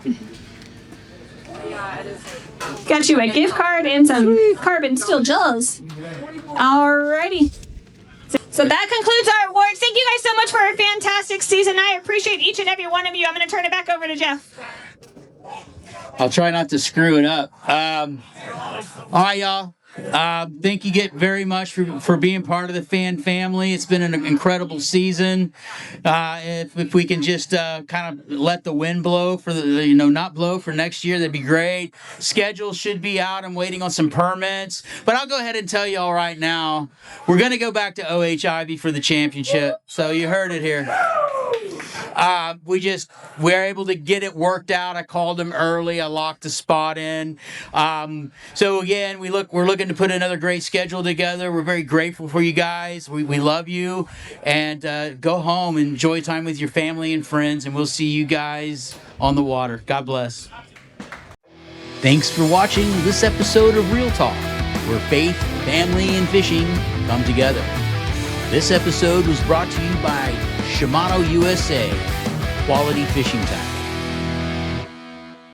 Got you a gift card and some carbon steel jaws. Alrighty. So that concludes our awards. Thank you guys so much for a fantastic season. I appreciate each and every one of you. I'm going to turn it back over to Jeff. I'll try not to screw it up. All right, y'all. Thank you very much for being part of the fan family. It's been an incredible season. If we can just kind of let the wind blow for not blow for next year, that'd be great. Schedule should be out. I'm waiting on some permits, but I'll go ahead and tell y'all right now, we're going to go back to OHIV for the championship. So you heard it here. We're able to get it worked out. I called them early. I locked the spot in. So again, we're looking to put another great schedule together. We're very grateful for you guys. We love you, and go home, enjoy time with your family and friends, and we'll see you guys on the water. God bless. Thanks for watching this episode of Real Talk, where faith, family, and fishing come together. This episode was brought to you by Shimano USA, Quality Fishing Tackle.